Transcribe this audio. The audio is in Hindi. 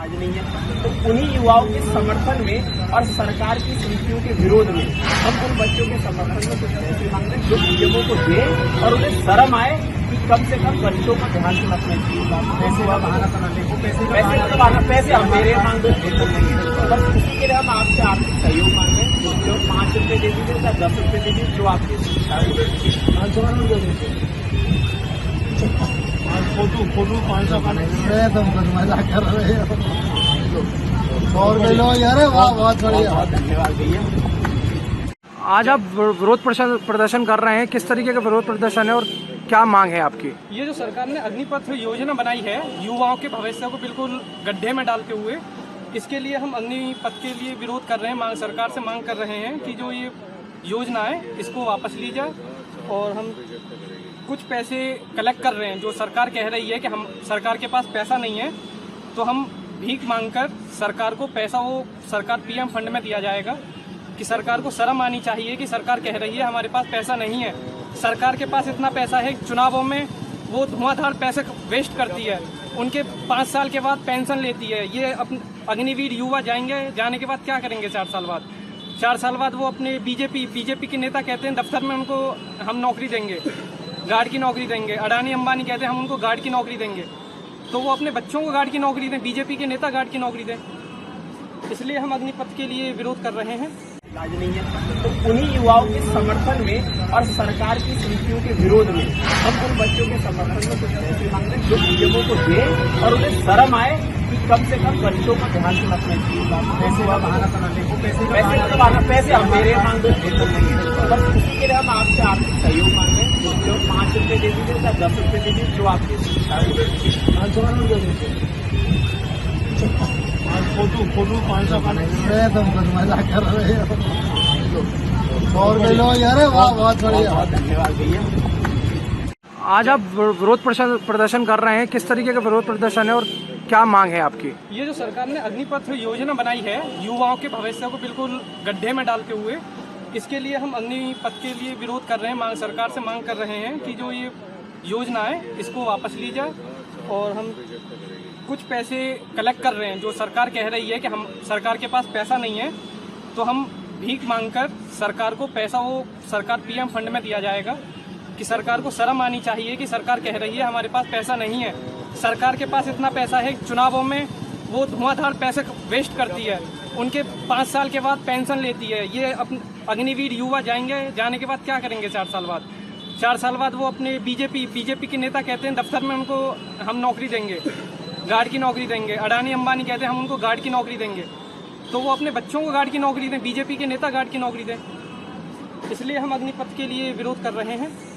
इलाज नहीं है। तो उन्हीं युवाओं के समर्थन में और सरकार की नीतियों के विरोध में हम उन बच्चों के समर्थन में कुछ पैसे मांग रहे हैं जो पीएमओ को दें और उन्हें शर्म आए कि कम से कम बच्चों को ध्यान से रखना चाहिए। पैसे का बहाना बनाने को पैसे हम मेरे मांग दो बिल्कुल नहीं है। बस इसी के लिए हम आपसे आर्थिक सहयोग मांगे, जो 5 रुपए दे दीजिए या 10 रुपए दे दीजिए, जो आपकी शिक्षा फोटो 500 का नहीं तुम कुछ मजाक कर रहे हो। 100 रुपये लो यार, वाह बहुत बढ़िया। धन्यवाद भैया। आज आप विरोध प्रदर्शन कर रहे हैं, किस तरीके का विरोध प्रदर्शन है और क्या मांग है आपकी? ये जो सरकार ने अग्निपथ योजना बनाई है युवाओं के भविष्य को बिल्कुल गड्ढे में डालते हुए, इसके लिए हम अग्निपथ के लिए विरोध कर रहे हैं। सरकार से मांग कर रहे हैं कि जो ये योजना है इसको वापस ली जाए और हम कुछ पैसे कलेक्ट कर रहे हैं। जो सरकार कह रही है कि हम सरकार के पास पैसा नहीं है, तो हम भीख मांगकर सरकार को पैसा वो सरकार पीएम फंड में दिया जाएगा। कि सरकार को शर्म आनी चाहिए कि सरकार कह रही है हमारे पास पैसा नहीं है। सरकार के पास इतना पैसा है, चुनावों में वो धुआंधार पैसे वेस्ट करती है, उनके 5 साल के बाद पेंशन लेती है। ये अग्निवीर युवा जाएंगे, जाने के बाद क्या करेंगे 4 साल बाद? 4 साल बाद वो अपने बीजेपी के नेता कहते हैं दफ्तर में उनको हम नौकरी देंगे, गार्ड की नौकरी देंगे। अडानी अंबानी कहते हैं हम उनको गार्ड की नौकरी देंगे, तो वो अपने बच्चों को गार्ड की नौकरी दें, बीजेपी के नेता गार्ड की नौकरी दें। इसलिए हम अग्निपथ के लिए विरोध कर रहे हैं। इलाज नहीं है। तो उन्हीं युवाओं के समर्थन में और सरकार की नीतियों के विरोध में हम उन बच्चों के समर्थन में कुछ पैसे मांग रहे हैं जो पीएमओ को दें और उन्हें शर्म आए कि कम से कम बच्चों को ध्यान से रखना चाहिए। पैसे का बहाना बनाने को पैसे हम मेरे मांग दो बिल्कुल नहीं है। बस इसी के लिए हम आपसे आर्थिक सहयोग मांगे, जो 5 रुपए दे दीजिए या 10 रुपए दे दीजिए, जो आपकी शिक्षा फोटो 500 का नहीं। तुम कुछ मजाक कर रहे हो। 100 रुपये लो यार, वाह बहुत बढ़िया। धन्यवाद भैया। आज आप विरोध प्रदर्शन कर रहे हैं, किस तरीके का विरोध प्रदर्शन है और क्या मांग है आपकी? ये जो सरकार ने अग्निपथ योजना बनाई है युवाओं के भविष्य को बिल्कुल गड्ढे में डालते हुए, इसके लिए हम अग्निपथ के लिए विरोध कर रहे हैं। सरकार से मांग कर रहे हैं कि जो ये योजना है इसको वापस ली जाए और हम कुछ पैसे कलेक्ट कर रहे हैं। जो सरकार कह रही है कि हम सरकार के पास पैसा नहीं है, तो हम भीख मांगकर सरकार को पैसा वो सरकार पीएम फंड में दिया जाएगा। कि सरकार को शर्म आनी चाहिए कि सरकार कह रही है हमारे पास पैसा नहीं है। सरकार के पास इतना पैसा है, चुनावों में वो धुआंधार पैसे वेस्ट करती है, उनके 5 साल के बाद पेंशन लेती है। ये अग्निवीर युवा जाएंगे, जाने के बाद क्या करेंगे 4 साल बाद? 4 साल बाद वो अपने बीजेपी के नेता कहते हैं दफ्तर में उनको हम नौकरी देंगे, गार्ड की नौकरी देंगे। अडानी अंबानी कहते हैं हम उनको गार्ड की नौकरी देंगे, तो वो अपने बच्चों को गार्ड की नौकरी दें, बीजेपी के नेता गार्ड की नौकरी दें। इसलिए हम अग्निपथ के लिए विरोध कर रहे हैं।